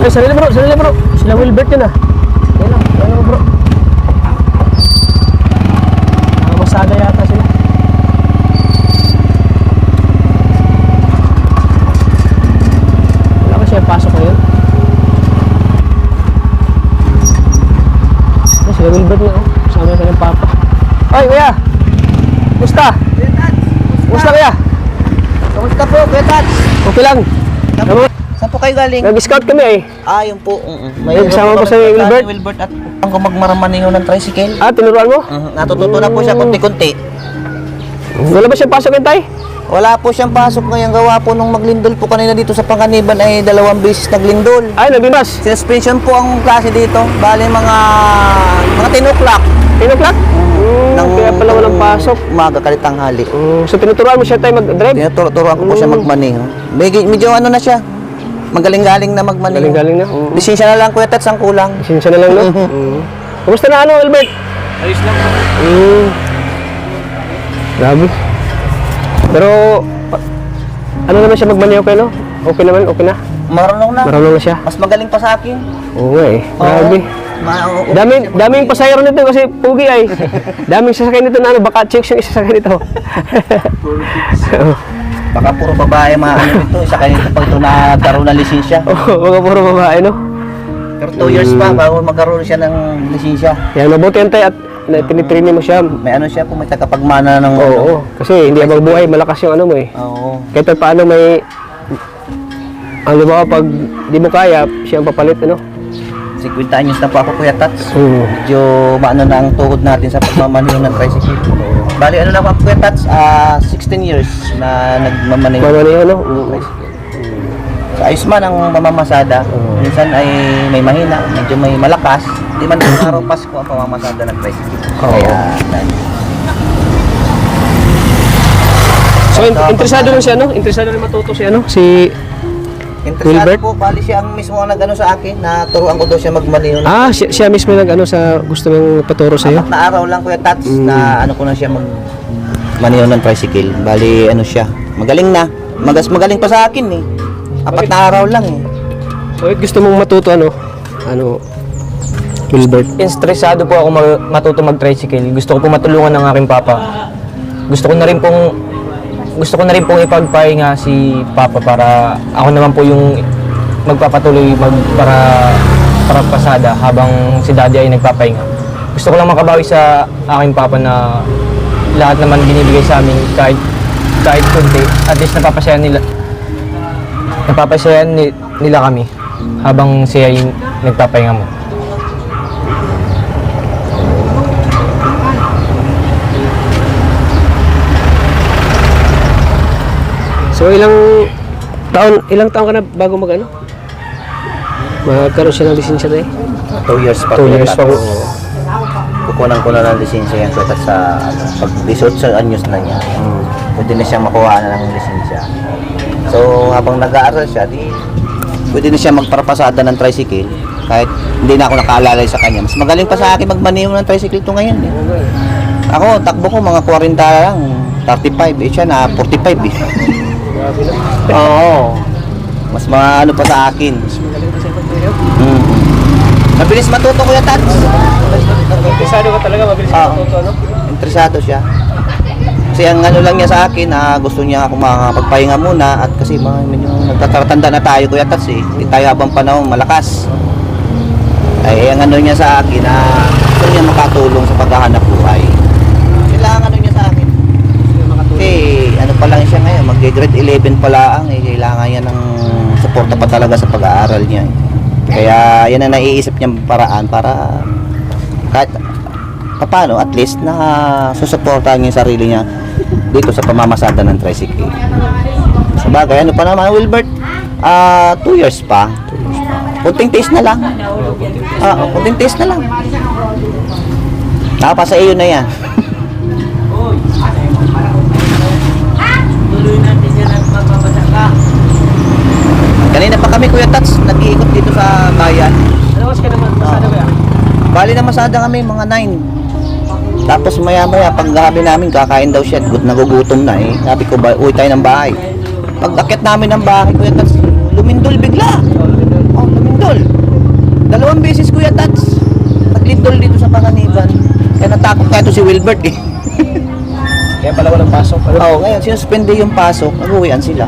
Ay, sarili bro. Sila Wilbert yun ah. Ayun bro. Masada yata sila. Wala kasi pasok ngayon. Ay, sila Wilbert nga oh. Kasama ka ng papa. Ay, kuya! Musta? Musta kuya? Kamusta po, Kuya Tats? Okay lang. Saan po kayo galing? Nag-scout kami eh. Yun po. May kasama po sa Wilbert? Wilbert at ang magmaramaniho ng tricycle. Tinuruan mo? Natututo na po siya konti-konti. Wala ba siyang pasok yun, tay? Wala po siyang pasok ngayon. Gawa po nung maglindol po kanina dito sa Panganiban ay 2 beses naglindol. Ay, naglimas. Suspension po ang klase dito. Bali mga 10 o'clock. 10 o'clock? Kaya pala walang pasok. Umaga kalitanghali. So tinuturuan mo siya tayo mag-drive? Tinuturuan ko po siya magmaneho. Medyo ano na siya. Magaling-galing na magmaneho. Galing na. Lisensya na lang, Kuya Tats, ang kulang. Lisensya na lang, no? Kumusta na Albert? Ayos lang po. Grabe. Pero, ano naman siya magmaneho kayo, no? Okay naman, okay na? Marunong na. Marunong na siya? Mas magaling pa sa akin. Oo nga eh. Grabe. Daming pasahero nito kasi pugi ay. Daming sasakay nito na baka chicks yung isasakay nito. Baka puro babae mga ano nito, isa kayo nito pag ito nagkaroon ng lisensya. Mga puro babae, no? Pero 2 years pa bago magkaroon siya ng lisensya. Yan, mabuti yan tayo at tinitrain mo siya. May ano siya po, may tagapagmana ng Oo, kasi hindi habang buhay, malakas yung ano mo eh. Oo. Kahit paano may, ano ba pag di mo kaya, siya ang papalit, ano? 50 anyos na po ako, Kuya Tats. Oo. Medyo maano na ang tuhod natin sa pagmamaneho ng tricycle. Bali, ano lang ako, Kuya Tats, 16 years na nagmamaneho. Mamaneho, no? Sa ayos man ang mamamasada. Minsan ay may mahina, medyo may malakas. Di man ng araw Pasko ang pamamasada ng tricycle. Kaya, So, interesado rin siya, no? Interesado rin matuto siya, no? Si interesado Wilbert? po, bali siya ang mismo ang nag-ano sa akin, na turuan ko daw siya magmaneho. siya mismo nag-ano sa gusto mong paturo sa'yo? 4 na araw lang, Kuya Tats, na ano ko na siya magmaneho ng tricycle. Bali, ano siya, magaling na. Magaling pa sa akin eh. 4 na araw lang eh. So, gusto mong matuto, ano, Wilbert? Interesado po ako matuto mag-tricycle. Gusto ko po matulungan ng aking papa. Gusto ko na rin pong ipagpahinga si papa para ako naman po yung magpapatuloy para pasada habang si daddy ay nagpapahinga. Gusto ko lang makabawi sa aking papa na lahat naman binibigay sa amin kahit kunti. At least napapasaya nila kami habang siya ay nagpapahinga mo. So, ilang taon ka na bago magkaroon siya ng lisensya tayo? 2 years pa. 2 years pa. Kukunan ko na ng lisensya yan, Kuya Tats, sa pag 18 anyos na niya. Pwede na siyang makuha na ng lisensya. So, habang nag-aaral siya, pwede na siya magparapasada ng tricycle. Kahit hindi na ako nakaalalay sa kanya. Mas magaling pa sa akin magmaneho ng tricycle ito ngayon eh. Ako, takbo ko mga 40 lang, 35. Siya na 45 eh. Oo. Mas maano pa sa akin. Mabilis matuto, Kuya Tats. Interesado ka talaga, mabilis ka matuto, ano? Interesado siya. Kasi ang ano lang niya sa akin, gusto niya ako makapagpahinga muna at kasi medyo nagtataratanda na tayo, Kuya Tats eh. Hindi tayo habang panahon malakas. Ay ang ano niya sa akin gusto niya makatulong sa paghahanap buhay. Kailangan ano niya sa akin. Kasi ano pa lang siya ngayon, mag-grade 11 pa lang eh. Kailangan niya ng suporta pa talaga sa pag-aaral niya. Kaya yan ang naiisip niyang paraan para kahit paano at least na susuportahan niya yung sarili niya dito sa pamamasada ng tricycle. Sa bagay, ano pa naman, Wilbert? 2 years pa. Kunting taste na lang. Kunting taste na lang. Nakapasa iyo na yan. Kanina pa kami, Kuya Tats, nag-iikot dito sa bayan. Ano kasi ka naman, masada ba yan? Bali na masada kami, mga 9. Tapos maya-maya, pag gabi namin, kakain daw siya. Nagugutom na eh. Sabi ko, uwi tayo ng bahay. Pag akit namin ng bahay, Kuya Tats, lumindol bigla. Lumindol. naglindol. 2 beses Kuya Tats. Naglindol dito sa Panganiban. Kaya natakot ka ito si Wilbert eh. Kaya pala walang pasok. Oo, ngayon sinuspende yung pasok, nag-uwian sila.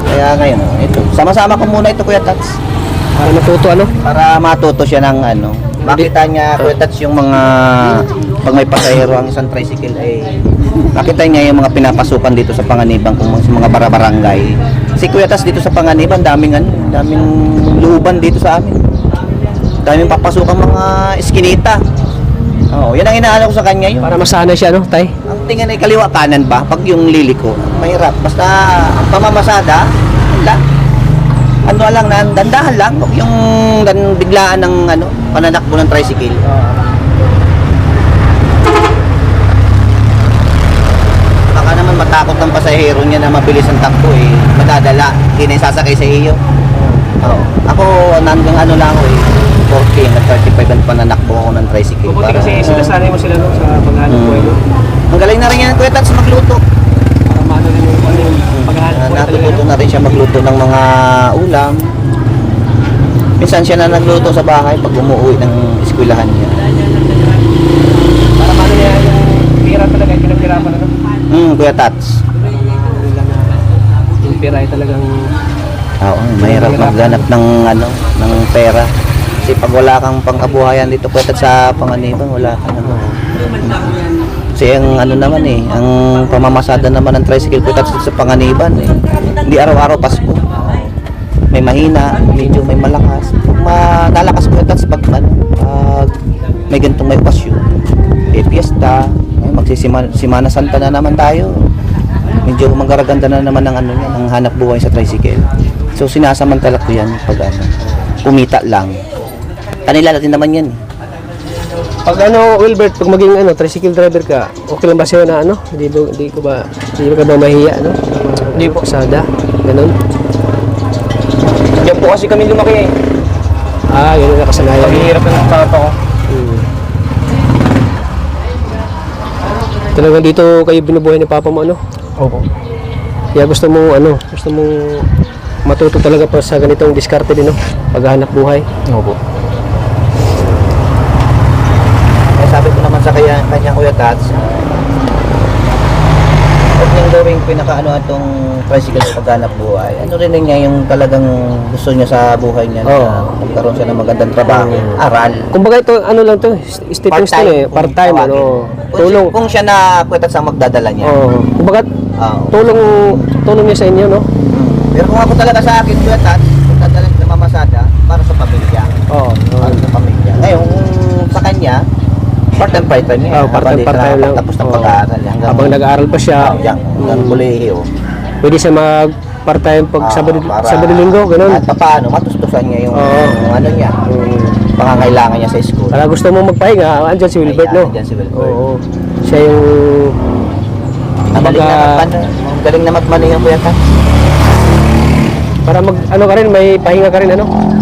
Kaya ngayon, ito. Sama-sama ko muna ito Kuya Tats. Para matuto ano? Para matuto siya ng ano. Makita niya Kuya Tats yung mga pag may pasahero ang isang tricycle ay makita niya yung mga pinapasukan dito sa Panganiban kung sa mga barabarangay. Si Kuya Tats dito sa Panganiban, daming luban dito sa amin. Daming papasukan mga eskinita. Oo, yan ang inaano ko sa kanya yun. Para masanay siya, no, tay? Ang tingin ay kaliwa kanan ba? Pag yung liliko, mahirap. Basta ang pamamasada, wala. Ano lang, dandahan lang. Huwag yung biglaan ng pananakbo ng tricycle. Baka naman matakot ng pasahero niya na mabilis ang takbo eh. Madadala, hindi na sasakay sa iyo. Oo. Ako, nandang lang ako eh. 40 at 35 ang pananakbo ako ng tricycle. Mabuti kasi sinasanay mo sila, no, sa paghahanap buhay, no? Ang galing na rin yan, Kuya Tats, magluto. Para maano rin yung paghahanap buhay talaga. Natututo na rin siya magluto ng mga ulam. Minsan siya na nagluto sa bahay pag umuwi ng eskwelahan niya. Para maano niya yung pira talaga, yung pinaghirapan, ano? Kuya Tats. Yung pira ay talagang... Oo, mahirap maghanap ng ng pera. Kasi pag wala kang pang-kabuhayan dito Kuya Tats sa Panganiban, wala ka naman. Kasi ang naman eh, ang pamamasada naman ng tricycle Kuya Tats dito sa Panganiban eh. Hindi araw-araw Pasko. May mahina, medyo may malakas. Nalakas Kuya Tats pag may ganitong may okasyon. Fiesta, magsisimana Santa na naman tayo. Medyo magaraganda na naman ng ng hanap buhay sa tricycle. So sinasamantala ko yan pag kumita lang. Kanila natin naman yan. Pag Wilbert, pag maging tricycle driver ka, okay lang ba sa'yo na Hindi ka ba mahiya, no? Hindi po. Kasada, ganun. Diyan po kasi kami lumaki eh. Yun ang nakasanayan. Paghihirap na ng papa ko. Talagang dito kayo binubuhay ni Papa mo, Opo. Kaya gusto mong matuto talaga pa sa ganitong diskarte din, no? Paghahanap buhay. Opo. Kaya sabi ko naman sa kanya Kuya Tats, huwag niyang gawing itong tricycle sa paghanap buhay. Ano rin niya yung talagang gusto niya sa buhay niya na magkaroon siya ng magandang trabaho, aral. Kumbaga ito, lang to, stepping stone eh, part-time, tulong. Kung siya na Kuya Tats ang magdadala niya. Kumbaga, tulong niya sa inyo, no? Pero kung ako talaga sa akin, Kuya Tats, magdadala ng mamasada para sa pamilya. Para sa pamilya. Ngayon, kung sa kanya, part-time niya. Part-time lang. Tapos ng pag-aaral niya. Habang nag-aaral pa siya, Hanggang kolehiyo. pwede siya mag-part-time pag Sabado Linggo, ganun. At paano, matustusan niya yung niya, pangangailangan niya sa school. Para gusto mo magpahinga, andyan si Wilbert, no? Andyan si Wilbert. Oo. Siya yung... Ang galing na magmaneho Kuya Tats. Para ka rin, may pahinga ka rin,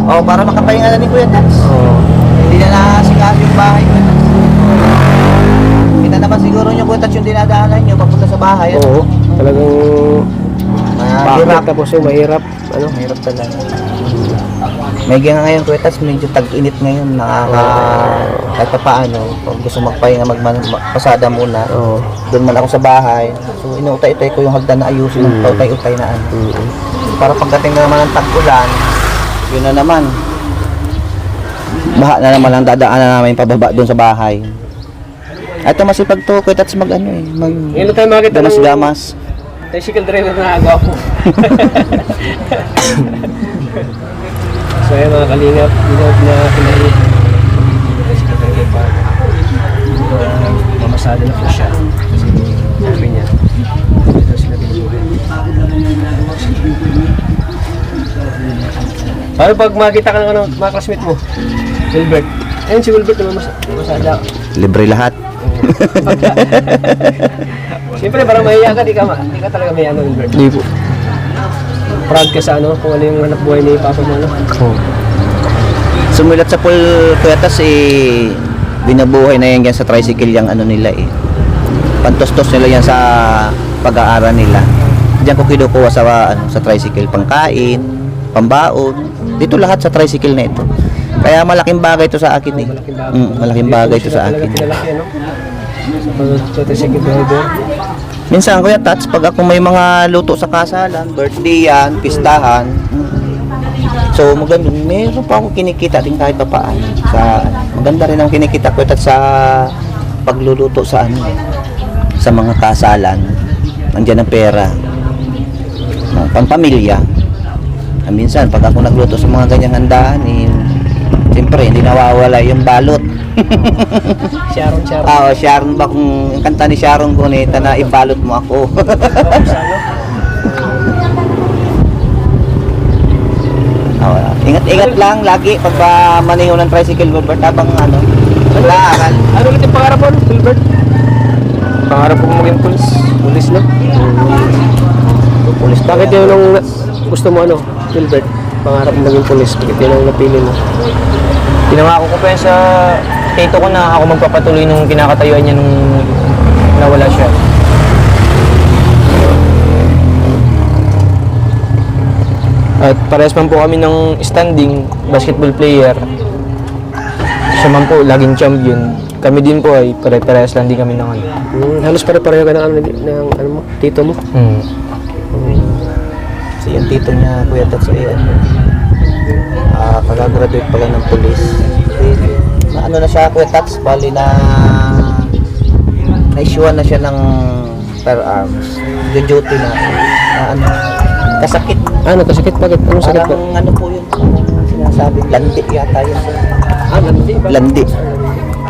Para makapahinga na ni Kuya Tats. Hindi na nakasikaso yung bahay Kuya Tats. Kita naman siguro niyo Kuya Tats yung dinadaanan niyo papunta sa bahay. Oo. Talagang... Mahirap. Tapos yung mahirap, Mahirap talaga. Medyo nga ngayon Kuya Tats, medyo tag-init ngayon. Kahit pa paano, pag gusto magpahinga, pasada muna. Doon man ako sa bahay. So inuutay-utay ko yung hagdan na ayusin. Pautay-utay na Para pagdating na naman ng tag-ulan, yun na naman. Baha na naman ang dadaanan namin pababa doon sa bahay. Ito masipag to, Kuya Tats Ngayon tayo makita ng gamas-gamas. tricycle driver na agaw ko. So ayun mga kalingap, dinod na kinahin. Tricycle driver pa. Mamasada na po siya. Kasi sabi niya, ito sila binubuhay. Paano pag makita ka ng mga classmate mo? Wilbert. Ayun si Wilbert na mamasada. Libre lahat. Siyempre parang mahiya ka, di ka talaga may Wilbert. Hindi po. Proud ka sa kung ano yung hanap buhay ni Papa mo, Sumulat sa pool Kuya Tats binabuhay na yan sa tricycle yung nila pantustos nila yan sa pag-aaral nila. Diyan ko kinukuha sa tricycle pangkain, pambaon, Dito lahat sa tricycle na ito. Kaya malaking bagay ito sa akin eh. Malaking bagay ito sa akin. Sa tricycle driver. Minsan Kuya Tats, pag ako may mga luto sa kasalan, birthday yan, pistahan, so maganda, meron pa akong kinikita din kahit pa paano. Maganda rin ang kinikita ko sa pagluluto sa sa mga kasalan. Nandiyan ang pera. Pampamilya. Minsan, pag ako nagluto sa mga ganyang handaan, siyempre, hindi nawawala yung balot. Sharon. Sharon ba kung yung kanta ni Sharon Goneta na ibalot mo ako. Ingat-ingat lang lagi pag maniho ng tricycle, Gilbert, habang nag-aaral. Ano ulit yung pangarap mo, Gilbert? Pangarap ko maging pulis. Pulis na? Pulis. Bakit yun ang gusto mo Gilbert? Pangarap mo maging pulis, bakit yun ang napili mo? Pinangako ko pa yan sa tito ko na ako magpapatuloy nung kinakatayuan niya nung nawala siya. At parehas man po kami ng standing basketball player. Siya man po laging champion. Kami din po ay pare-parehas lang din kami ng Halos pare-pareho ka ng mo, tito mo? So yung tito niya, Kuya Tats, kagagraduate pala ng pulis. Ano na siya, Kuya Tats, bali na-issue na siya ng firearms. Duty na kasakit. Kasakit? Bakit? Anong sakit ba? Parang po yun, sinasabi, landi yata yun. Landi ba? Landi.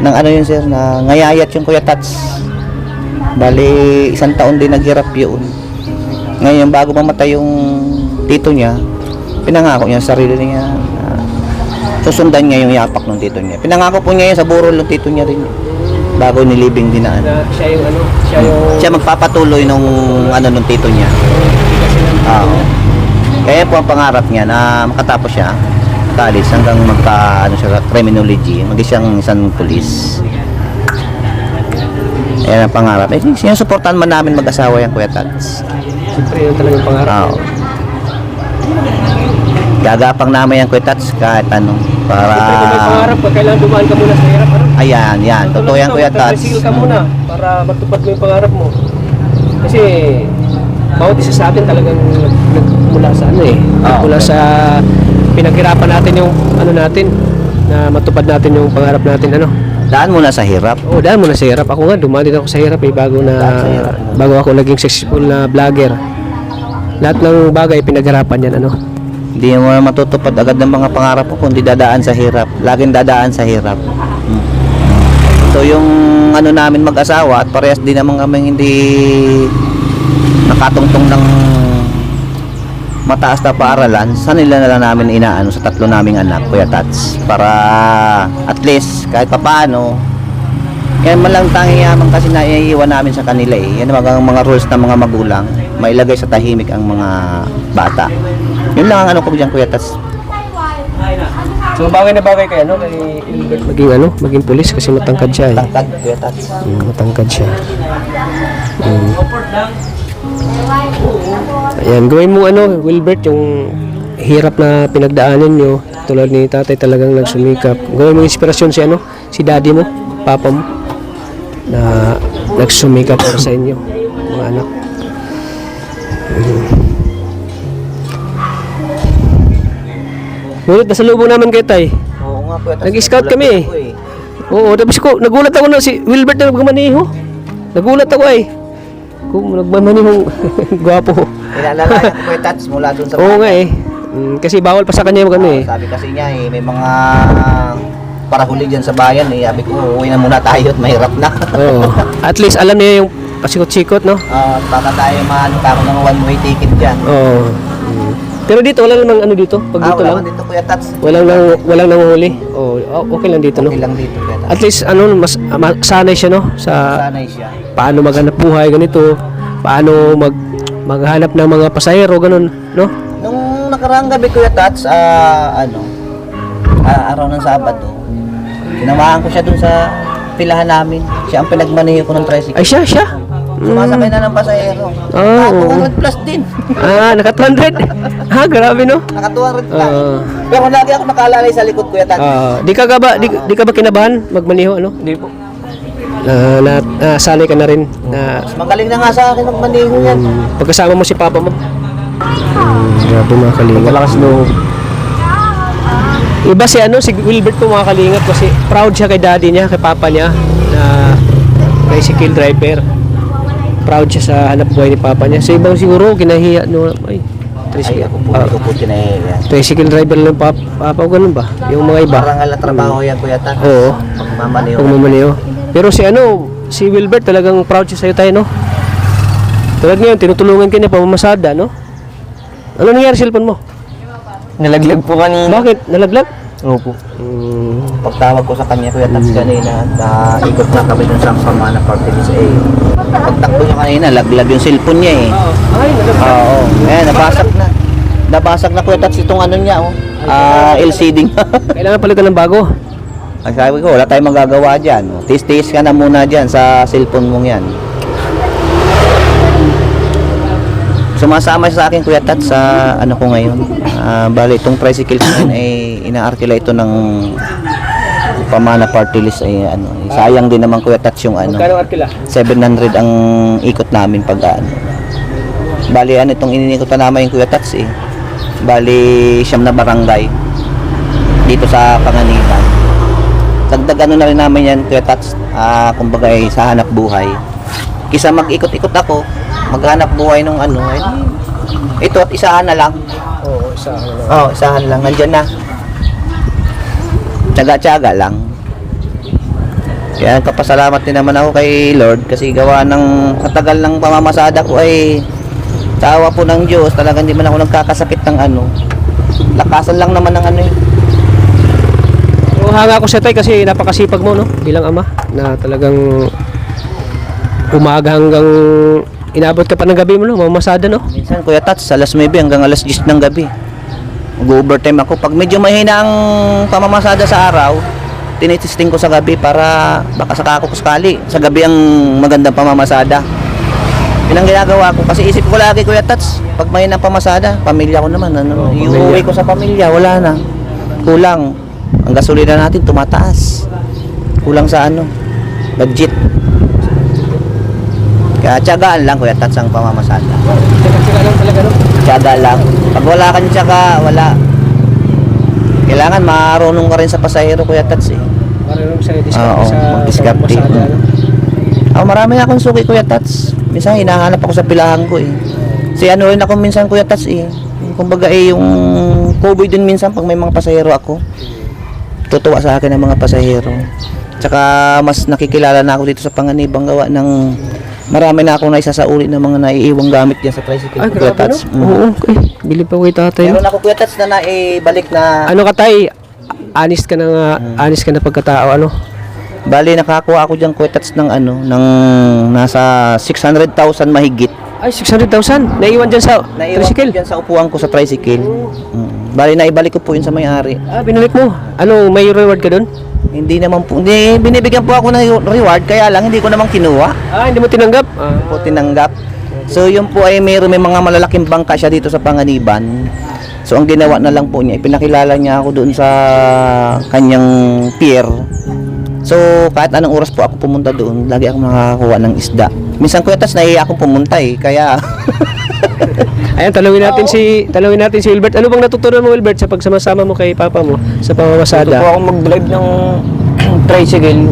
Nang yun sir, na ngayayat yung Kuya Tats. Bali, 1 taon din naghirap yun. Ngayon, bago mamatay yung tito niya, pinangako niya sa sarili niya susundan niya yung yapak ng tito niya. Pinangako po niya yun sa burol ng tito niya rin. Bago nilibing dinaan. Siya yung Siya magpapatuloy nung nung tito niya. Kaya po ang pangarap niya na makatapos siya college hanggang siya criminology, isang pulis. Ayan ang pangarap. Sinusuportahan man namin mag-asawa yung Kuya Tats. Siyempre, yun talagang pangarap. Gagapang namin yung Kuya Tats kahit para... Siyempre, kung may pangarap ka, kailangan dumaan ka muna sa hirap. Ayan. Totoo yan, Kuya Tats. Magtatricycle ka muna para matupad mo yung pangarap mo. Kasi, bawat isa sa atin talagang nagmula sa mula sa pinaghirapan natin yung natin, na matupad natin yung pangarap natin, Daan muna sa hirap. Daan muna sa hirap. Ako nga, dumaan din ako sa hirap bago ako naging successful na vlogger. Lahat ng bagay pinaghirapan yan, Hindi mo matutupad agad ng mga pangarap mo kundi dadaan sa hirap. Laging dadaan sa hirap. So yung namin mag-asawa at parehas din naman kami hindi nakatungtong ng mataas na paaralan, sa nila na lang namin sa 3 naming anak, Kuya Tats, para at least kahit papaano yan man lang tanging yaman kasi naiiwan namin sa kanila yan ang mga rules ng mga magulang, mailagay sa tahimik ang mga bata. Yun lang ang ko dyan, Kuya Tats. So bagay na bagay kay kay Wilbert maging pulis kasi matangkad siya Matangkad, Kuya Tats. Matangkad siya. Ayan, gawin mo Wilbert, yung hirap na pinagdaanan nyo, tulad ni tatay talagang nagsumikap. Gawin mo inspirasyon si daddy mo, papa mo, na nagsumikap para sa inyo, mga anak. Ngunit nasalubong naman kayo, tay. Oo nga, Kuya Tats. Nag-scout kami Oo, tapos nagulat ako na si Wilbert na nagmaniho. Nagulat ako kung nagmamanihong gwapo. Ilalala ko, Kuya Tats, mula dun sa Oo nga kasi bawal pa sa kanya yung sabi kasi niya may mga parahuli dyan sa bayan sabi ko, uwi na muna tayo at mahirap na. Oo. At least alam niya yung pasikot-sikot, no? Baka tayo ako ng one-way ticket dyan. Oo. Pero dito, wala namang dito? Pag dito wala lang? man dito, Kuya Tats. Walang nanguhuli? Okay lang dito, no? Okay lang dito, Kuya Tats. At least, sanay siya, no? Sanay siya. Paano maghanap buhay, ganito. Paano maghanap ng mga pasahero, ganun, no? Nung nakaraang gabi, Kuya Tats, araw ng Sabado, sinamahan ko siya dun sa pilahan namin. Siya ang pinagmaneho ko ng tricycle. Ay, siya? Sumasakay na ng pasahero. Ah, oo. 200 plus din. Naka 200. Grabe no. Naka 200 plus. Ah. Pero lagi ako nakalalay sa likod Kuya Tats. Di ka ba kinabahan magmaniho ano? Hindi po. Sanay ka na rin na Magaling na nga sa akin magmaneho yan. pagkasama mo si papa mo. Grabe mga kalingap. Malakas loob. Iba si Wilbert po mga kalingap kasi proud siya kay daddy niya, kay papa niya na tricycle driver. Proud siya sa hanap buhay ni papa niya. Sa ibang siguro kinahiya no ay Ay, tricycle, ako po tinahiya. tricycle driver lang papa o ganun ba? Yung mga iba. Parang ala trabaho yan Kuya Tats. Oo. Pagmamaneho. Pagmamaniho. Pero si Wilbert talagang proud siya sa'yo tayo, no? Tulad ngayon, tinutulungan ka niya pamamasada, no? Ano nangyari sa cellphone mo? Nalaglag po kanina. Bakit? Nalaglag? Opo. Pagtawag ko sa kanya Kuya Tats kanina, ikot na kami dun sa Pamana Party List eh. Pagtakbo niya kanina, laglag yung cellphone niya eh. Ay, nalaglag. Oo. Ayan, nabasag na. Nabasag na Kuya Tats itong ano niya, oh. LCD nga. Kailangan palitan ng bago. Ang sabi ko, wala tayong magagawa dyan. Tiis-tiis ka na muna dyan sa cellphone mong yan. Sumasama siya sa akin Kuya Tats sa ano ko ngayon. Bali, itong tricycle ko ngayon ay inaarkila ito ng Pamana Party List ay ano. Sayang din naman Kuya Tats yung ano. Magkano arkila? 700 ang ikot namin pag ano. Bali, ano itong ininikot na namin yung Kuya Tats eh. Bali, siyam na barangay dito sa Panganiban. Dagdag ano na rin namin yan Kuya Tats, kumbaga ay sa hanap buhay. Kisa mag-ikot-ikot ako, maghanap buhay nung ano, ito at isahan na lang. Oo, isa. Isahan lang, nandyan na. Tsaga-tsaga lang. Kaya kapasalamat din naman ako kay Lord kasi gawa ng katagal ng pamamasada ko ay tawa po ng Diyos, talagang hindi man ako nagkakasakit ng ano. Lakasan lang naman ng ano eh. Pero hanga ko sa tay kasi napakasipag mo, no? Bilang ama na talagang umaga hanggang inabot ka pa ng gabi mo, no? Mamasada, no? Minsan Kuya Tats, alas 9 hanggang alas 10 ng gabi. Mag-overtime ako. Pag medyo mahina ang pamamasada sa araw, tinitesting ko sa gabi para baka saka ako sakali. Sa gabi ang magandang pamamasada. Yun ang ginagawa ko. Kasi isip ko lagi Kuya Tats, pag mahina ang pamasada, pamilya ko naman. Ano, iuwi ko sa pamilya, wala na. Kulang. Ang gasolina natin tumataas. Kulang sa ano, budget. Kaya tiyagaan lang Kuya Tats ang pamamasada. Teka lang talaga, no? Tiyaga lang. Pag wala kang tiyaga, wala. Kailangan marunong ka rin sa pasahero Kuya Tats eh. Marunong sa Oo, mag-discarte. pamamasada, no? Marami na akong suki Kuya Tats. Minsan hinahanap ako sa pilahan ko eh. Si ano rin ako minsan Kuya Tats eh. Kumbaga eh yung COVID din minsan pag may mga pasahero ako. Tutuwa sa akin ang mga pasahero. Tsaka mas nakikilala na ako dito sa Panganibang gawa ng marami na akong naisasauli ng mga naiiwang gamit diyan sa tricycle Ay, ko, Kuya grabe, Tats. no? Oo, okay. Bilib pa ko kay tatay, no? Meron ako Kuya Tats na naibalik na Ano ka tay? Honest ka na nga, honest ka na pagkatao, ano? bali nakakuha ako diyan Kuya Tats ng ano ng nasa 600,000 mahigit. Ay, 600,000. Naiwan dyan sa Naiwan ko tricycle. diyan sa upuan ko sa tricycle. Bali naibalik ko po yun sa may-ari. Binalik mo. Ano, may reward ka doon? Hindi naman po, hindi, binibigyan po ako ng reward, kaya lang hindi ko naman kinuha. Hindi mo tinanggap? Po tinanggap. So yun po ay may mga malalaking bangka siya dito sa Panganiban. So ang ginawa na lang po niya, ipinakilala niya ako doon sa kanyang pier. So kahit anong oras po ako pumunta doon, lagi ako makakakuha ng isda. Minsan Kuya Tats, nahiya akong pumunta eh, kaya Ayan, talawin natin si Wilbert. Ano bang natutunan mo, Wilbert, sa pagsama-sama mo kay papa mo sa Ito pamamasada? po ako mag-drive ng tricycle.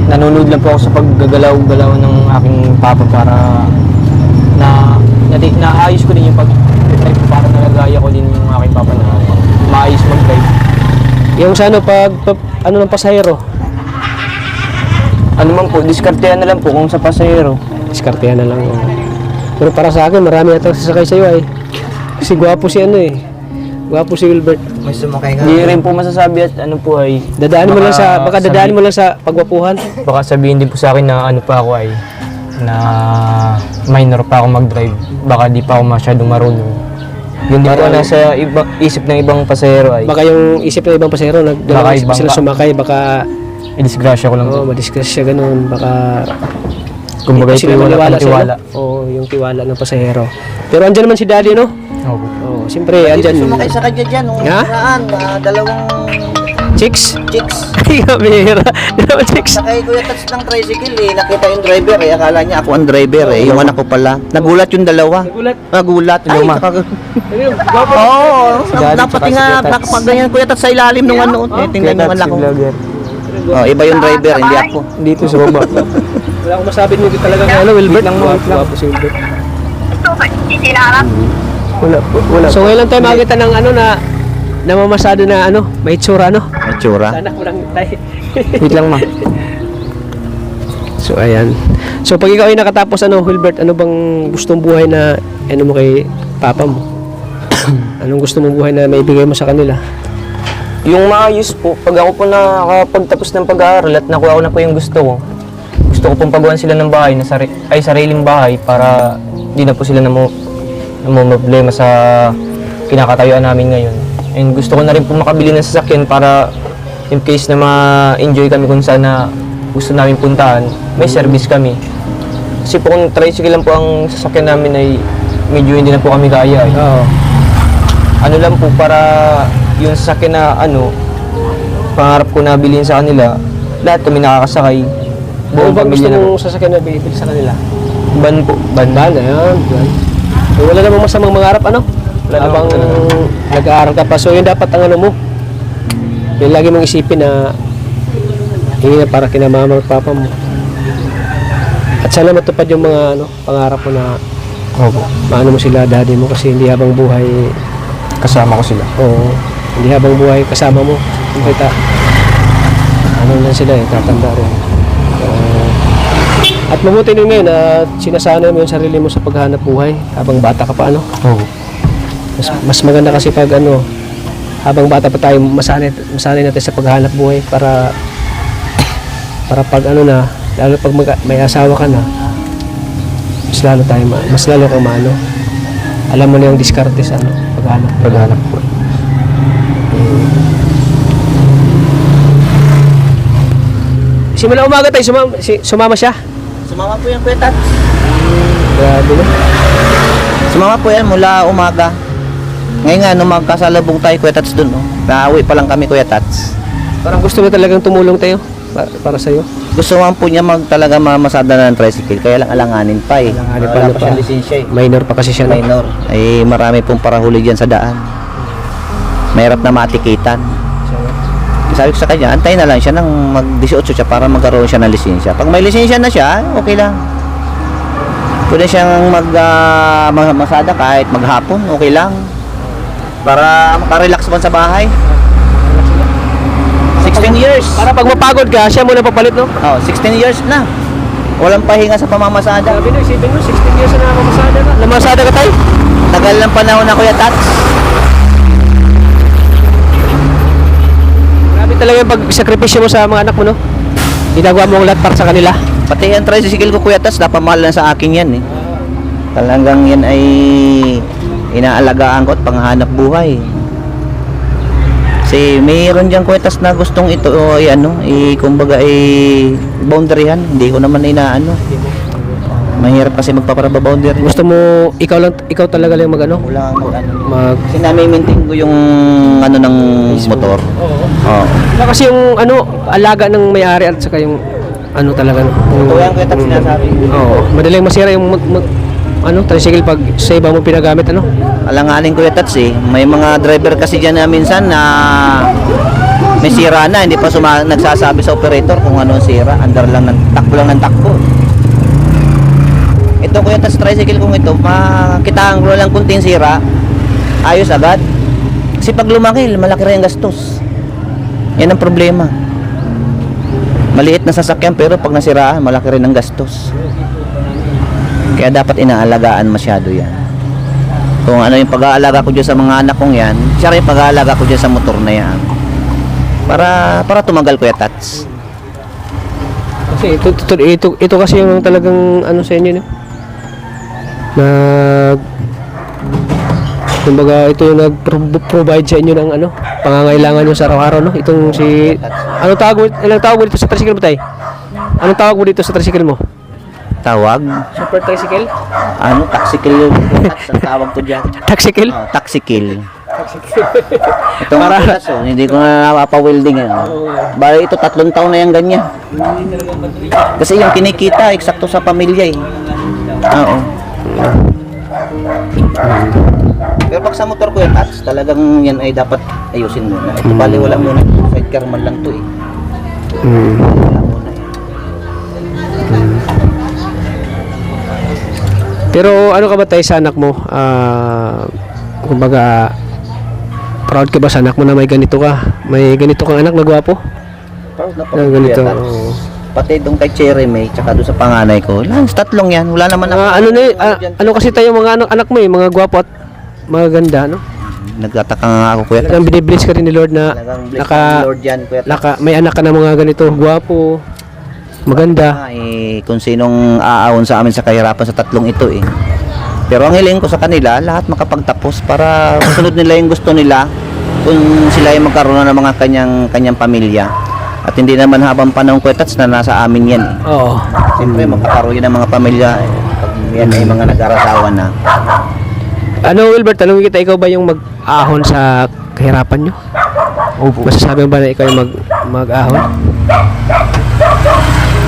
Nanonood lang po ako sa paggagalaw-galaw ng aking papa para naayos ko din yung pag-drive ko para nalagaya ko din yung aking papa na maayos mag-drive. Yung sa ano, ano ng pasahero? Ano man po, diskartehan na lang po kung sa pasahero. Diskartehan na lang. Pero para sa akin, marami atang sasakay sa'yo ay. Kasi gwapo si ano eh. Gwapo si Wilbert. may sumakay nga. Hindi rin po masasabi at ano po ay Dadaan mo lang sa, baka dadaan mo lang sa pagwapuhan. baka sabihin din po sa akin na ano pa ako ay na minor pa ako mag-drive. Baka di pa ako masyadong marunong. Yun din po nasa isip ng ibang pasahero ay Baka yung isip ng ibang pasahero, Baka isip ibang sila sumakay, baka idisgrasya ko lang po. madiscuss siya ganun, baka Kumbaga Hindi pa ito yung wala pang sa'yo, tiwala. no? Oo, yung tiwala ng pasahero. Pero andyan naman si daddy, no? Opo. Oo, siyempre, andyan. Sumakay sa kanya dyan, nung Ha? nakaraan, dalawang Chicks? chicks. Ay, kamera. Dalawang chicks. Sakay Kuya Tats ng tricycle eh. Nakita yung driver eh. Akala niya ako ang driver eh. Yung anak ko pala. Nagulat yung dalawa. Nagulat. Ay, Luma. saka... Oo. Daddy Dapat tsaka si nga Kuya Tats. nakapaganyan Kuya Tats sa ilalim ng ano. Tingnan yung anak ko. Oh, iba yung driver, hindi ako. Dito sa baba. Wala akong masabi nyo talaga kay ano, Wilbert. Lang mo, lang. Wapo si Wilbert. Wala po, wala. So ngayon lang tayo makakita ng ano na namamasado na ano, may itsura, no? May tsura. Sana walang tayo. Wait lang, ma. So ayan. So pag ikaw ay nakatapos ano, Wilbert, ano bang gustong buhay na ano mo kay papa mo? Anong gusto mong buhay na maibigay mo sa kanila? Yung maayos po, pag ako po nakapagtapos ng pag-aaral at nakuha ko na po yung gusto ko, gusto ko pong pagawan sila ng bahay, sariling bahay para di na po sila problema sa kinakatayuan namin ngayon. And gusto ko na rin po makabili ng sasakyan para in case na ma-enjoy kami kung saan na gusto namin puntahan, may service kami. Kasi po kung tricycle lang po ang sasakyan namin ay medyo hindi na po kami kaya. Oo. Ano lang po para yung sasakyan na pangarap ko na bilhin sa kanila, lahat kami nakakasakay. Ano Buong bang gusto pamilya na po. mong sasakyan na bibili sa kanila? Ban po. Ban. Ban, ayan. Ban. So, wala namang masamang mangarap, ano? Wala Habang namang- nag-aaral ka pa. So yun dapat ang ano mo. Yung lagi mong isipin na hindi na para kina mama at papa mo. At sana matupad yung mga ano, pangarap mo na Opo. maano mo sila, daddy mo, kasi hindi habang buhay, Kasama ko sila. oo, hindi habang buhay kasama mo. Kita, ano na sila eh, tatanda rin. At mabuti din ngayon na sinasanay mo yung sarili mo sa paghahanap buhay habang bata ka pa, ano. Oo. Mas maganda kasi pag ano, habang bata pa tayo, masanay natin sa paghahanap buhay para pag ano na, lalo pag may asawa ka na, mas lalo kang maano. Alam mo na yung diskarte sa ano, Paghanap po. Simula umaga tayo, sumama siya. Sumama po yan Kuya Tats. Grabe no? Sumama po yan mula umaga. Ngayon nga, nung magkasalubong tayo Kuya Tats dun, no? Nauwi pa lang kami Kuya Tats. Parang gusto mo talagang tumulong tayo para sa'yo. Gusto man po niya talaga mamasada ng tricycle, kaya lang alanganin pa eh. Alanganin pa Wala na pa. siyang lisensya eh. Minor pa kasi siya. No? Minor. Ay marami pong parahuli dyan sa daan. Mahirap na matikitan. Sabi ko sa kanya, antayin na lang siya ng mag-18 siya para magkaroon siya ng lisensya. Pag may lisensya na siya, okay lang. Pwede siyang masada kahit maghapon, okay lang. Para makarelax man sa bahay. 16 years. Para pag mapagod ka, siya muna papalit, no? Oh, 16 years na. Walang pahinga sa pamamasada. Sabi no, isipin mo, 16 years na nakamasada ka. Namasada ka tayo? Tagal ng panahon na Kuya Tats. Grabe talaga yung pag-sakripisyo mo sa mga anak mo, no? Ginagawa mo ang lahat para sa kanila. Pati yung tricycle ko Kuya Tats, napamahal na sa akin yan eh. Talagang yan ay inaalagaan ko at panghanap buhay. Kasi mayroon dyan Kuya Tats na gustong ito o kumbaga boundaryhan. Hindi ko naman inaano. Mahirap kasi magpapara-boundary. Gusto mo, ikaw talaga lang mag-ano? Wala mag-ano. Mag... Kasi nami-maintain ko yung ano ng motor. Oo. Oo. Kasi yung ano, alaga ng may-ari at saka yung ano talaga. No? Ito yan Kuya Tats sinasabi. Oo. Madaling masira yung ano, tricycle pag sa iba mo pinagamit, ano? Alanganin Kuya Tats eh. May mga driver kasi dyan na minsan na may sira na, hindi pa nagsasabi sa operator kung ano ang sira. Andar lang ng takbo. Ito Kuya Tats, tricycle kong ito, makitaan ko lang kunting sira, ayos agad. Kasi pag lumaki, malaki rin ang gastos. Yan ang problema. Maliit na sasakyan pero pag nasiraan, malaki rin ang gastos. Kaya dapat inaalagaan masyado yan. Kung ano yung pag-aalaga ko dyan sa mga anak kong yan, siya rin pag-aalaga ko dyan sa motor na yan. Para tumagal Kuya Tats. Kasi ito kasi yung talagang ano sa inyo, no? Kumbaga ito yung nag-provide sa inyo ng ano, pangangailangan nyo sa araw-araw, no? Itong si... Ilang tawag mo dito sa tricycle mo, tay? Anong tawag mo dito sa tricycle mo? Tawag? Super tricycle? Ano? Taxikill yun. Ang tawag ko dyan. Taxicle? Oh, taxikill. Ito nga Para- kutas, oh. Hindi ko na napapa-welding yan. Bali ito, 3 taon na yan ganyan. Kasi yung kinikita, eksakto sa pamilya eh. Oo. Pero pag sa motor ko yung touch, talagang yan ay dapat ayusin muna. Ito bali wala muna. Sidecar man lang to eh. Wala muna eh. Pero ano ka ba tayo sa anak mo? Kumbaga, proud ka ba sa anak mo na may ganito ka? May ganito kang anak na gwapo? Proud na Na ganito. Kuya Tats. Oo. Pati doon kay Jeremy, tsaka doon sa panganay ko. Lance, 3 yan. Wala naman ako. Ano na ano kasi tayo mga anak mo eh, mga gwapo at maganda, no? Nagtataka nga ako, Kuya Tats. Talagang binibless ka rin ni Lord na Talagang bless ng Lord yan, Kuya Tats. may anak ka na mga ganito, gwapo, maganda. Kung sinong aawon sa amin sa kahirapan sa 3 ito eh. Pero ang hiling ko sa kanila, lahat makapagtapos para masunod nila yung gusto nila kung sila ay magkaroon ng mga kanyang pamilya. At hindi naman habang panahon, Kuya Tats, na nasa amin yan eh. Oo. Siyempre, magkakaroon yan ng mga pamilya eh, pag yan ay mga nag-arasawa na. Ano, Wilbert, tanong kita, ikaw ba yung mag-ahon sa kahirapan nyo? Opo. Masasabi mo ba na ikaw yung mag-ahon?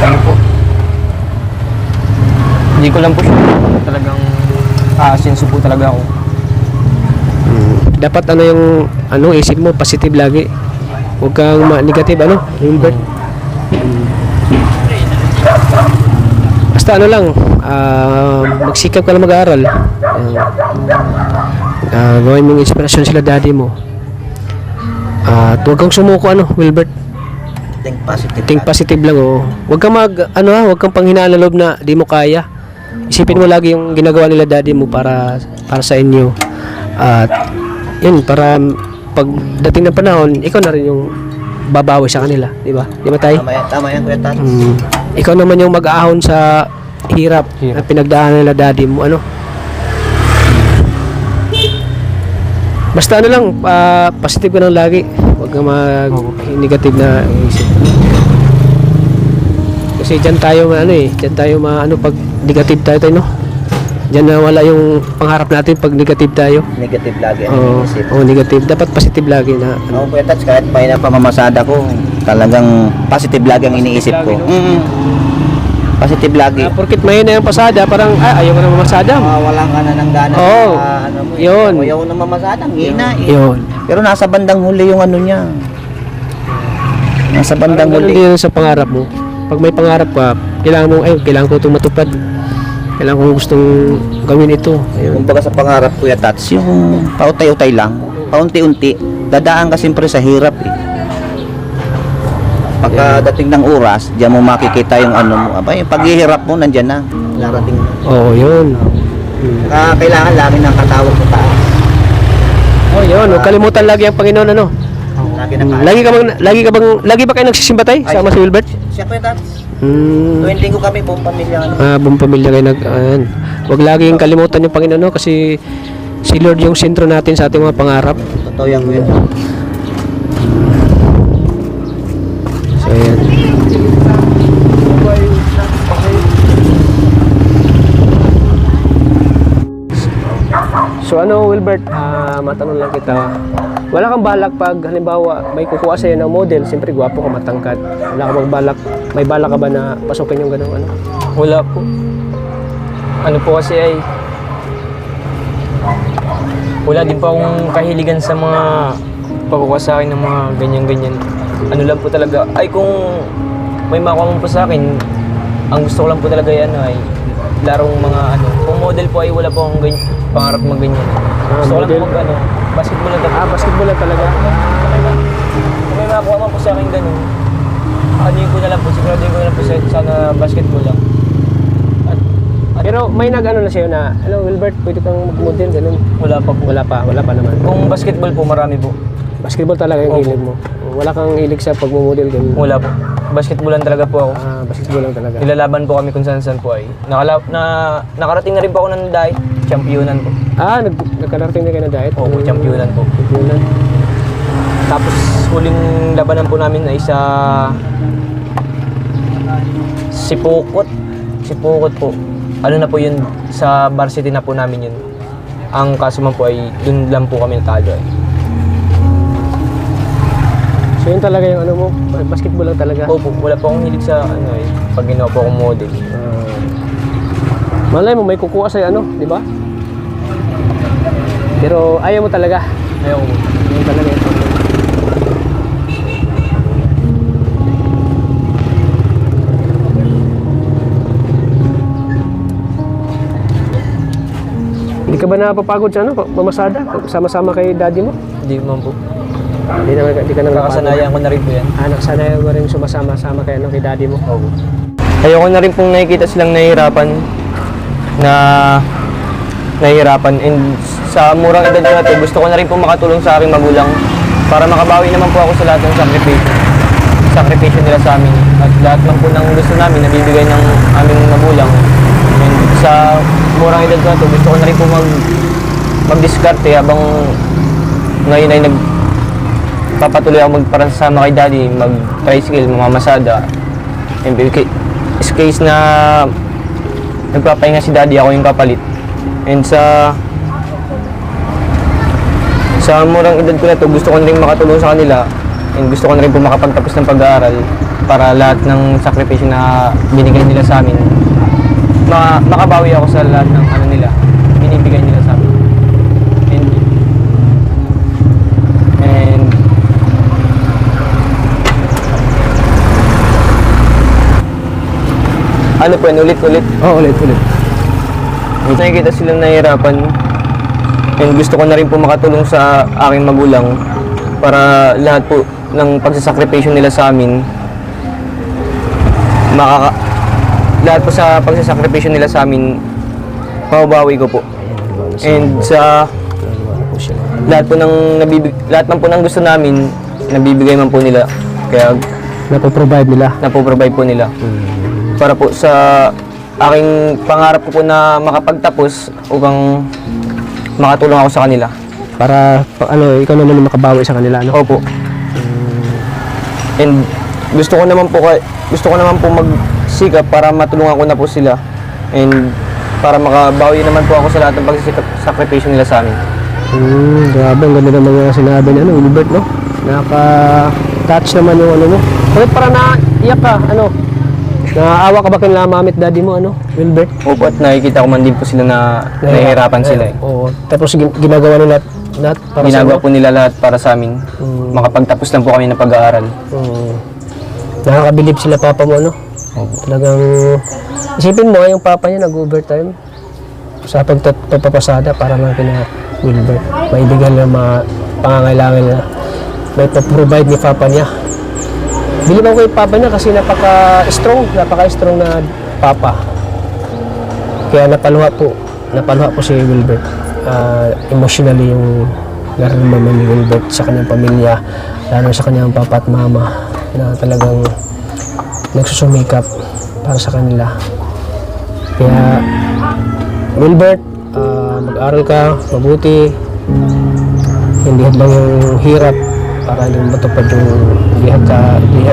Ano po? Hindi ko lang po sure. Talagang aasenso po talaga ako. Dapat ano yung isip mo, positive lagi. Huwag kang negative, Wilbert. Basta lang, magsikap ka lang mag-aaral. Gawin mong inspirasyon sila daddy mo. At huwag kang sumuko, Wilbert. Think positive. Think positive lang, oh. Huwag kang huwag kang panghinaan ng loob na di mo kaya. Isipin mo lagi yung ginagawa nila daddy mo para sa inyo. At yun, para pagdating ng panahon, ikaw na rin yung babawi sa kanila, di ba? Di ba tayo? Tama yan, Kuya Tats. Ikaw naman yung mag-ahon sa hirap na pinagdaanan nila daddy mo, Basta lang, positive ka lang lagi. Huwag kang mag-negative na isip. Kasi dyan tayo pag negative tayo, no? Diyan na wala yung pangarap natin pag negative tayo. Negative lagi ang isip. Negative. Dapat positive lagi na. Ako, Kuya Tats, kahit may pamamasada ko, talagang positive lagi ang iniisip ko. Positive lagi. Porkit may na yung pasada, parang ayaw ko na mamasada. Wala ka na ng gana Oo. Yun. Ayaw na mamasada, ang hina eh. Yun. Pero nasa bandang huli yung niya. Nasa bandang Ganun huli. din sa pangarap mo. Pag may pangarap ka, kailangan ko itong matupad. Kailangan ko gustong gawin ito. Ayun. Kumbaga sa pangarap, Kuya Tats, yung pautay-utay lang, paunti-unti, dadaan ka siyempre sa hirap eh. Pagkadating ng oras, diyan mo makikita yung yung paghihirap mo, nandyan na. Narating na. Oo, yun. Kailangan lagi ng katawag sa taas. Oh, yun. Huwag kalimutan lagi ang Panginoon, Lagi na Lagi ba kayo nagsisimba tayo? Sama si Wilbert? Siya, Kuya Tats. Hmm. Tuwing ko kami, buong pamilya. Buong pamilya kayo Huwag laging kalimutan yung Panginoon, kasi si Lord yung sentro natin sa ating mga pangarap. Totoo yan, Kuya. So, ayan. So Wilbert, matanong lang kita. Wala kang balak pag halimbawa may kukuha sa'yo ng model, siyempre gwapo ka, matangkad. Wala ka bang balak, may balak ka ba na pasukin yung ganung Wala po. Ano po kasi ay wala din po akong kahiligan sa mga pagkukuha sa akin ng mga ganyan-ganyan. Ano lang po talaga, ay kung may makuha mo po sa akin, ang gusto ko lang po talaga yan ay larong mga kung model po ay wala po akong pangarap mag-ganyan. Gusto ko lang model? mag basketball lang talaga. Basketball lang talaga. Kung may makuha man po sa akin ganun, yun ko na lang po, siguraduhin ko na lang po sana basketball lang. Pero may na sa'yo na, hello Wilbert, pwede kang mag-model, ganun. Wala pa po. Wala pa naman. Kung basketball po, marami po. Basketball talaga yung Opo. hilig mo. Wala kang hilig sa pagmumodel, ganun. Wala po. Basketball lang talaga po ako. Basketball lang talaga. Nilalaban po kami kung saan-saan po ay. Nakarating na rin po ako ng diet. Championan po. Nagkarating na kayo na diet? Opo, championan po. Championan. Tapos huling labanan po namin ay sa Sipokot. si Pukot po, ano na po yun, sa varsity na po namin yun. Ang kaso man po ay dun lang po kami natalo eh. So yun talaga yung ano mo, basketball lang talaga. Opo, wala po akong hilig sa ano eh, pag ginawa po akong model. Malay mo, may kukuha sa'yo ano, di ba? Pero ayaw mo talaga. Ayaw ko. Yun talaga yung problem. Hindi ka ba napapagod sa ano, mamasada? Sama-sama kay daddy mo? Hindi man po. Hindi ka nang Kakasanayan ko na rin po yan. nakasanayan mo rin sumasama-sama kay, ano, kay daddy mo? Opo. Ayoko na rin pong nakikita silang nahihirapan and sa murang edad ko na to, gusto ko na rin pong makatulong sa aking magulang para makabawi naman po ako sa lahat ng sakripisyo nila sa amin at lahat man po ng gusto namin nabibigay ng aming magulang. And sa murang edad ko na to, gusto ko na rin po mag-diskarte habang ngayon ay papatuloy ako magparasama kay daddy, mag-tricycle, mamamasada. And is case na nagpapahinga si daddy, ako yung kapalit. And sa murang edad ko na to, gusto ko na rin makatulong sa kanila and gusto ko na rin po makapagtapos ng pag-aaral para lahat ng sakripisyo na binigay nila sa amin makabawi ako sa lahat ng ano nila, binibigay nila sa amin. And ano po yan, ulit-ulit. Oo, ulit. Nakikita silang nahihirapan and gusto ko na rin po makatulong sa aking magulang para lahat po ng pagsasakripisyo nila sa amin lahat po sa pagsasakripisyo nila sa amin mababawi ko po. And sa lahat man po ng gusto namin nabibigay man po nila, kaya napoprovide po nila para po sa aking pangarap ko po na makapagtapos upang makatulong ako sa kanila. Para ano, ikaw naman yung makabawi sa kanila, ano? Opo. And gusto ko naman po magsikap para matulungan ko na po sila and para makabawi naman po ako sa lahat ng pagsasakripisyo nila sa amin. Grabe, ang ganda naman yung sinabi ni ano, Wilbert, no? Nakaka-touch naman yung ano mo. Bakit parang naiyak ka, ano? Naawa ka ba kay mamit daddy mo, ano, Wilbert? Opo, at nakikita ko man din po sila na nahihirapan sila eh. Oo. Tapos ginagawa nila lahat para Ginagawa sa po nila lahat para sa amin. Makapagtapos lang po kami ng pag-aaral. Nakakabilib sila papa mo, ano? Opo. Talagang isipin mo, yung papa niya nag-overtime sa pagpapasada para lang kina Wilbert. Maibigyan ng mga pangangailangan niya. May provide ni papa niya. Bilib ako kay papa niya kasi napaka-strong na papa. Kaya napaluha po si Wilbert. Emotionally yung nararamdaman ni Wilbert sa kanyang pamilya, lalo sa kanyang papa at mama na talagang nagsusumikap para sa kanila. Kaya Wilbert, mag-aral ka mabuti, hindi lang yung hirap para hindi matupad yung lihad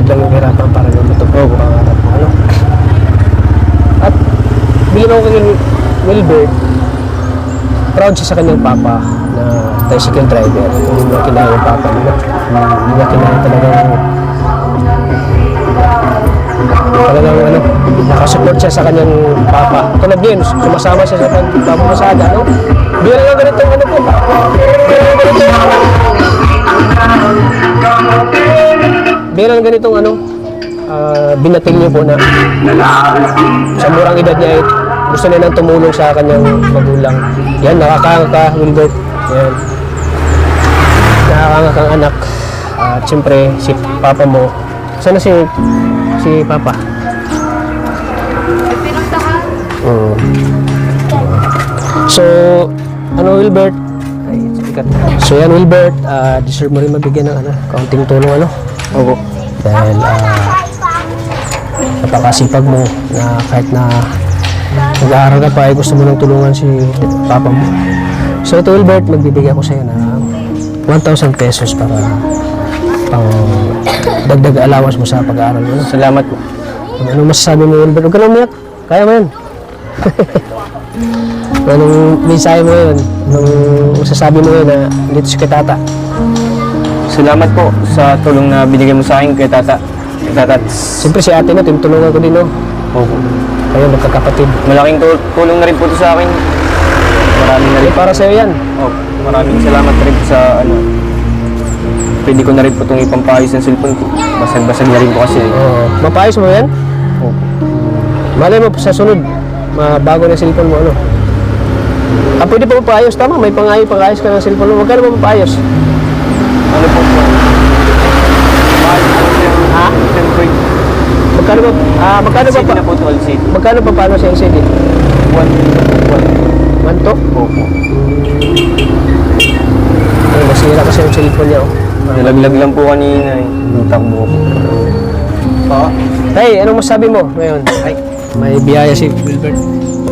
lang yung hirapan para hindi matupad yung pangarap mo, ano? At bilib ako kay Wilbert, proud siya sa kanyang papa na tricycle driver. Hindi niya kinaya yung papa niya. Hindi niya kinaya talagang ano, nakasupport siya sa kanyang papa. Tulad din, sumasama siya sa pagpapamasada, no? Bira nga ganitong ano po. Bira nga ganitong ano, binating niyo po na sa murang edad niya gusto niya nang tumulong sa kanyang magulang. Yan, nakakanga ka, Wilbert. Yan. Nakakanga kang anak. At siyempre, si papa mo. Sana si papa? So, ano Wilbert? So yan Wilbert, deserve mo rin mabigyan ng kaunting tulong, ano? Opo. Dahil napakasipag mo na kahit na nag-aaral ka pa ay gusto mo nang tulungan si papa mo. So ito Wilbert, magbibigay ako sa'yo ng 1,000 pesos para pang dagdag allowance mo sa pag-aaral mo. Salamat po. Ano masasabi mo Wilbert? Huwag ka lang umiyak. Kaya mo yun. Anong mensahe mo yun? Anong masasabi mo yun na dito si Tata? Salamat po sa tulong na binigay mo sa akin kay Tata. Kay Tata. Siyempre si ate mo, tinutulungan ko din, no? Opo. Kayo magkakapatid. Malaking tulong na rin po ito sa akin. Maraming na rin. Para sa'yo yan. Opo. Maraming salamat rin po sa ano. Pwede ko na rin po itong ipampayos ng cellphone ko. Basag-basag na rin po kasi. Mapayos mo yan? Opo. Malay mo sa sunod, mabago na cellphone mo, ano? Pwede pa mapayos, tama, may pangayos ka ng cellphone mo. Magkano ba mapayos? Ano po po? Ha? Magkano ba? Magkano ba? LCD na po ito, LCD. Magkano pa paano sa LCD? 1. 1 to? Opo. Ay, masira kasi yung cellphone niya, oh. Nalaglag lang po kanina eh. Takbo ko. Oo. Tay, anong masabi mo ngayon? Ay, May biyaya si Wilbert.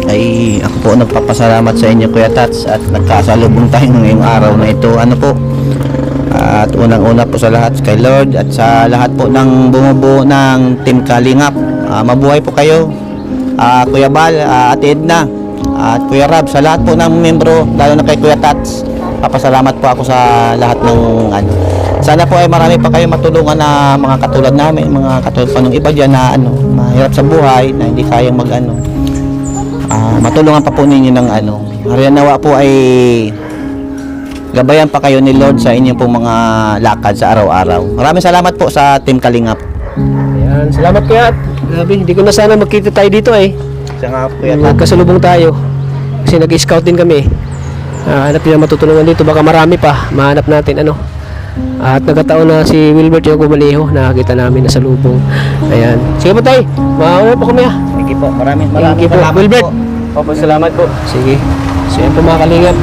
ay ako po nagpapasalamat sa inyo Kuya Tats at nagkasalubong tayo ngayong araw na ito. Ano po? At unang-una po sa lahat kay Lord at sa lahat po ng bumubuo ng Team Kalingap. Mabuhay po kayo. Kuya Bal, Ate Edna, at Kuya Rab, sa lahat po ng membro, lalo na kay Kuya Tats. Papasalamat po ako sa lahat ng ano. Sana po ay marami pa kayo matulungan na mga katulad namin, mga katulad pa ng iba dyan na ano, mahirap sa buhay, na hindi kayang mag ano. Matulungan pa po ninyo ng ano. Nawa po ay gabayan pa kayo ni Lord sa inyong pong mga lakad sa araw-araw. Maraming salamat po sa Team Kalingap. Ayan, salamat kuya. Grabe, hindi ko na sana magkita tayo dito eh. Siya nga po Kuya Tats. Magkasalubong tayo. Kasi nag-scout din kami. Hanap nila matutulungan dito. Baka marami pa. Mahanap natin ano. At nagkataon na si Wilbert yung gumaliho. Nakakita namin na sa lubong. Ayan. Sige po tayo. Mauna po kami ah. Thank you po. Maraming Thank you po. salamat Wilbert. po. Opo, salamat po. Sige. So yan po mga kalingap.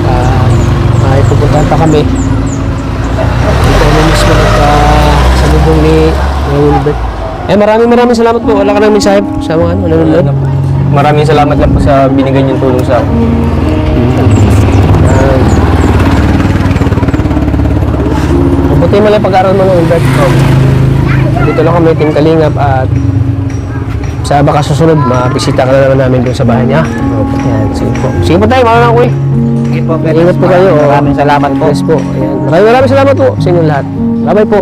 Ay pupuntahan pa kami. Ito na mismo sa lubong ni Wilbert. Maraming salamat po. Wala ka nang mensahe sa mga ano, nanonood. Maraming salamat lang po sa binigay niyong tulong sa akin. Mabuti mo lang pag-aaral mo ng Wilbert. Dito lang kami, Team Kalingap, at sa baka susunod, mabisita ka na naman namin doon sa bahay niya. Ayan, sige po. Sige po tayo, mga kuy. Sige po. Ingat po kayo. Maraming salamat po. Yes po. Ayan. Maraming salamat po sa inyong lahat. Bye-bye po.